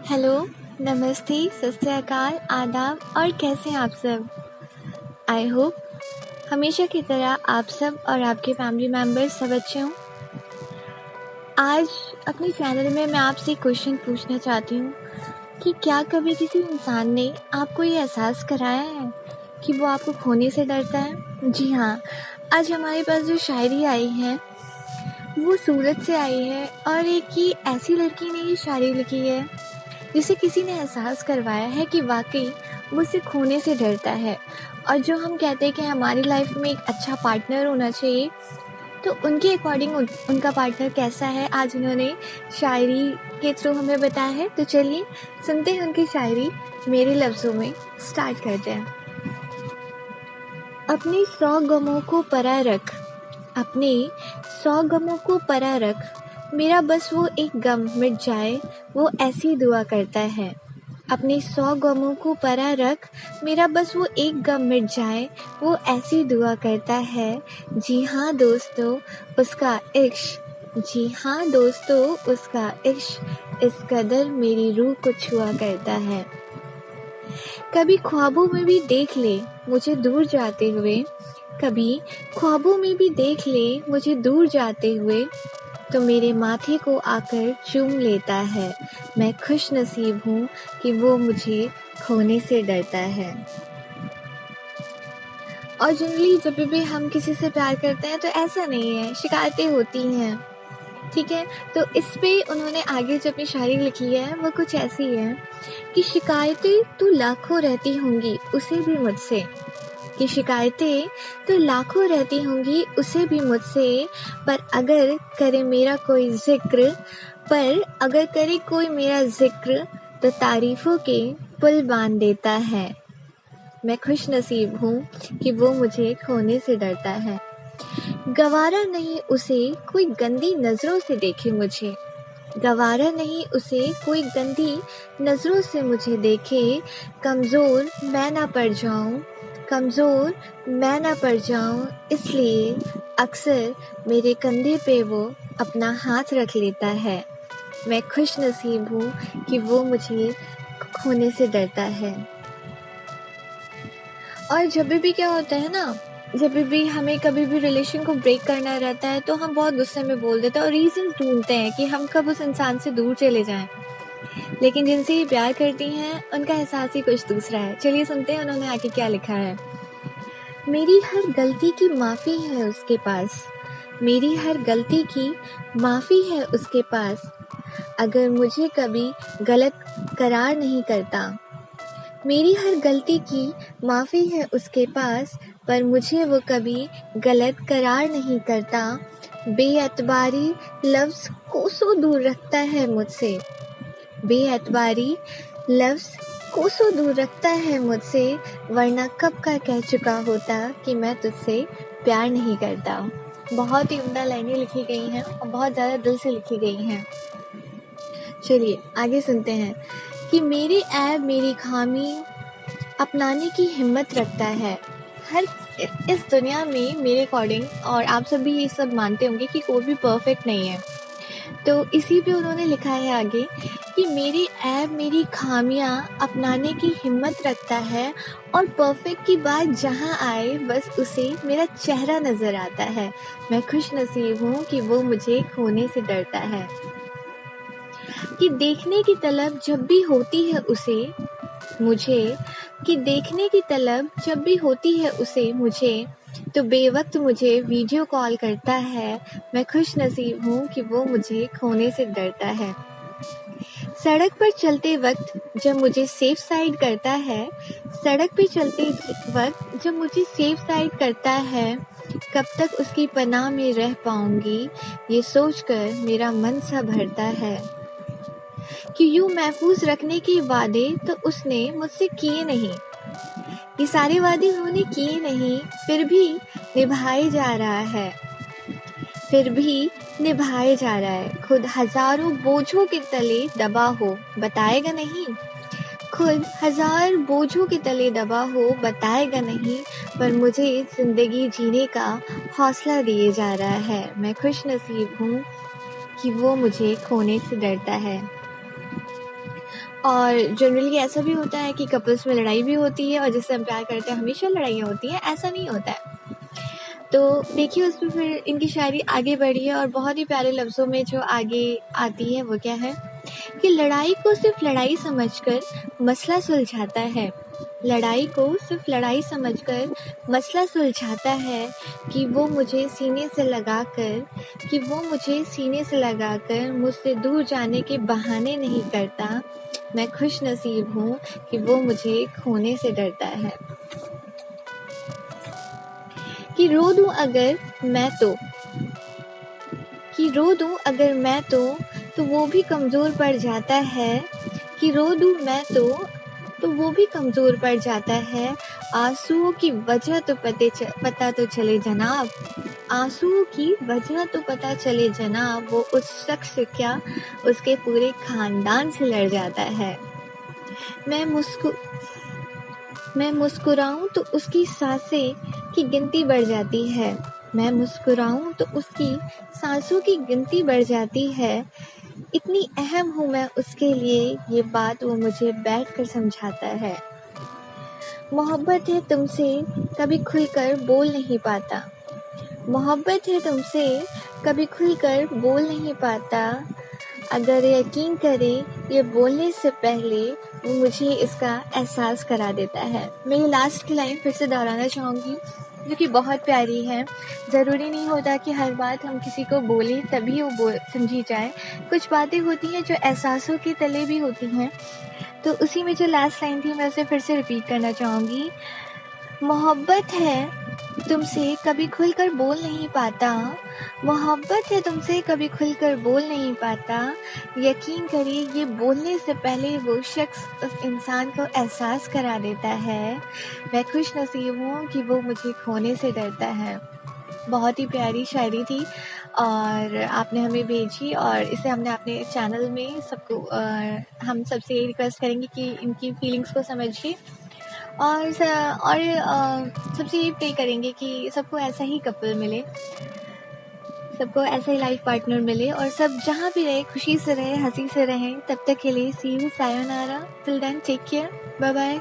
Hello, नमस्ते, सत श्री अकाल, आदाब और कैसे हैं आप सब। आई होप हमेशा की तरह आप सब और आपके फैमिली मेम्बर्स सब अच्छे हों। आज अपने चैनल में मैं आपसे एक क्वेश्चन पूछना चाहती हूँ कि क्या कभी किसी इंसान ने आपको ये एहसास कराया है कि वो आपको खोने से डरता है। जी हाँ, आज हमारे पास जो शायरी आई है वो सूरत से आई है और एक ही ऐसी लड़की ने ये शायरी लिखी है जिसे किसी ने एहसास करवाया है कि वाकई वो उसे खोने से डरता है। और जो हम कहते हैं कि हमारी लाइफ में एक अच्छा पार्टनर होना चाहिए, तो उनके अकॉर्डिंग उनका पार्टनर कैसा है आज उन्होंने शायरी के थ्रू हमें बताया है। तो चलिए सुनते हैं उनकी शायरी मेरे लफ्ज़ों में। स्टार्ट करते हैं। अपने 100 गमों को परा रख, अपने 100 गमों को परा रख, मेरा बस वो एक गम मिट जाए, वो ऐसी दुआ करता है। अपने 100 गमों को परा रख, मेरा बस वो एक गम मिट जाए, वो ऐसी दुआ करता है। जी हाँ दोस्तों, उसका इश्क, जी हाँ दोस्तों, उसका इश्क इस कदर मेरी रूह को छुआ करता है। कभी ख्वाबों में भी देख ले मुझे दूर जाते हुए, कभी ख्वाबों में भी देख ले मुझे दूर जाते हुए, तो मेरे माथे को आकर चूम लेता है। मैं खुश नसीब हूँ कि वो मुझे खोने से डरता है। और जनरली जब भी हम किसी से प्यार करते हैं तो ऐसा नहीं है, शिकायतें होती हैं, ठीक है। तो इस पे उन्होंने आगे जो अपनी शायरी लिखी है वो कुछ ऐसी है कि शिकायतें तो लाखों रहती होंगी उसे भी मुझसे, कि शिकायतें तो लाखों रहती होंगी उसे भी मुझसे, पर अगर करे मेरा कोई जिक्र, पर अगर करे कोई मेरा जिक्र, तो तारीफों के पुल बांध देता है। मैं खुश नसीब हूँ कि वो मुझे खोने से डरता है। गवारा नहीं उसे कोई गंदी नजरों से देखे मुझे, गवारा नहीं उसे कोई गंदी नजरों से मुझे देखे, कमजोर मैं ना पड़ जाऊं, कमजोर मैं ना पड़ जाऊं, इसलिए अक्सर मेरे कंधे पे वो अपना हाथ रख लेता है। मैं खुश नसीब हूँ कि वो मुझे खोने से डरता है। और जब भी क्या होता है ना, जब भी हमें कभी भी रिलेशन को ब्रेक करना रहता है तो हम बहुत गुस्से में बोल देते हैं और रीजन ढूंढते हैं कि हम कब उस इंसान से दूर चले जाएं। लेकिन जिनसे ये प्यार करती हैं उनका एहसास ही कुछ दूसरा है। चलिए सुनते हैं उन्होंने आगे क्या लिखा है। मेरी हर गलती की माफ़ी है उसके पास, मेरी हर गलती की माफ़ी है उसके पास, अगर मुझे कभी गलत करार नहीं करता। मेरी हर गलती की माफ़ी है उसके पास, पर मुझे वो कभी गलत करार नहीं करता। बेएतबारी लफ्ज़ कोसों दूर रखता है मुझसे, बेएतबारी लफ्ज़ कोसों दूर रखता है मुझसे, वरना कब का कह चुका होता कि मैं तुझसे प्यार नहीं करता। बहुत ही उम्दा लाइनें लिखी गई हैं और बहुत ज़्यादा दिल से लिखी गई हैं। चलिए आगे सुनते हैं कि मेरे ऐब मेरी खामी अपनाने की हिम्मत रखता है। हर इस दुनिया में मेरे अकॉर्डिंग, और आप सब भी ये सब मानते होंगे कि कोई भी परफेक्ट नहीं है, तो इसी पे उन्होंने लिखा है आगे कि मेरी ऐब मेरी खामियां अपनाने की हिम्मत रखता है, और परफेक्ट की बात जहां आए बस उसे मेरा चेहरा नजर आता है। मैं खुश नसीब हूँ कि वो मुझे खोने से डरता है। कि देखने की तलब जब भी होती है उसे मुझे, कि देखने की तलब जब भी होती है उसे मुझे, तो बेवक्त मुझे वीडियो कॉल करता है। मैं खुश नसीब हूँ कि वो मुझे खोने से डरता है। सड़क पर चलते वक्त जब मुझे सेफ साइड करता है, सड़क पे चलते वक्त जब मुझे सेफ साइड करता है, कब तक उसकी पनाह में रह पाऊंगी, ये सोचकर मेरा मन सा भरता है। कि यूं महफूज रखने के वादे तो उसने मुझसे किए नहीं, ये सारे वादे उन्होंने किए नहीं, फिर भी निभाए जा रहा है, फिर भी निभाए जा रहा है। खुद हजारों बोझों के तले दबा हो बताएगा नहीं, खुद हजार बोझों के तले दबा हो बताएगा नहीं, पर मुझे जिंदगी जीने का हौसला दिए जा रहा है। मैं खुश नसीब हूँ कि वो मुझे खोने से डरता है। और जनरली ऐसा भी होता है कि कपल्स में लड़ाई भी होती है और जिससे हम प्यार करते हैं हमेशा लड़ाइयाँ होती हैं, ऐसा नहीं होता है। तो देखिए उसमें फिर इनकी शायरी आगे बढ़ी है और बहुत ही प्यारे लफ्ज़ों में जो आगे आती है वो क्या है कि लड़ाई को सिर्फ लड़ाई समझकर मसला सुलझाता है, लड़ाई को सिर्फ लड़ाई समझकर मसला सुलझाता है कि वो मुझे सीने से लगाकर मुझसे दूर जाने के बहाने नहीं करता। मैं खुश नसीब हूँ कि वो मुझे खोने से डरता है। कि रो दूं अगर मैं तो वो भी कमज़ोर पड़ जाता है। कि रो दूं मैं तो वो भी कमज़ोर पड़ जाता है। आंसुओं की वजह तो पता तो चले जनाब, आंसुओं की वजह तो पता चले जनाब, वो उस शख्स से क्या उसके पूरे खानदान से लड़ जाता है। मैं मुस्कुराऊं तो उसकी सांसें की गिनती बढ़ जाती है, मैं मुस्कुराऊं तो उसकी सांसों की गिनती बढ़ जाती है। इतनी अहम हूँ मैं उसके लिए, ये बात वो मुझे बैठकर समझाता है। मोहब्बत है तुमसे कभी खुलकर बोल नहीं पाता, मोहब्बत है तुमसे कभी खुलकर बोल नहीं पाता। अगर यकीन करे ये बोलने से पहले वो मुझे इसका एहसास करा देता है। मैं ये लास्ट की लाइन फिर से दोहराना चाहूँगी जो कि बहुत प्यारी है। ज़रूरी नहीं होता कि हर बात हम किसी को बोलें तभी वो समझी जाए, कुछ बातें होती हैं जो एहसासों के तले भी होती हैं। तो उसी में जो लास्ट लाइन थी मैं उसे फिर से रिपीट करना चाहूँगी। मोहब्बत है तुमसे कभी खुलकर बोल नहीं पाता, मोहब्बत है तुमसे कभी खुलकर बोल नहीं पाता। यकीन करिए ये बोलने से पहले वो शख्स उस इंसान को एहसास करा देता है। मैं खुश नसीब हूँ कि वो मुझे खोने से डरता है। बहुत ही प्यारी शायरी थी और आपने हमें भेजी और इसे हमने अपने चैनल में सबको हम सबसे ये रिक्वेस्ट करेंगे कि इनकी फीलिंग्स को समझिए और सबसे ये प्रे करेंगे कि सबको ऐसा ही कपल मिले, सबको ऐसा ही लाइफ पार्टनर मिले और सब जहाँ भी रहे खुशी से रहे, हंसी से रहें। तब तक के लिए see you, sayonara, till then take care, bye bye.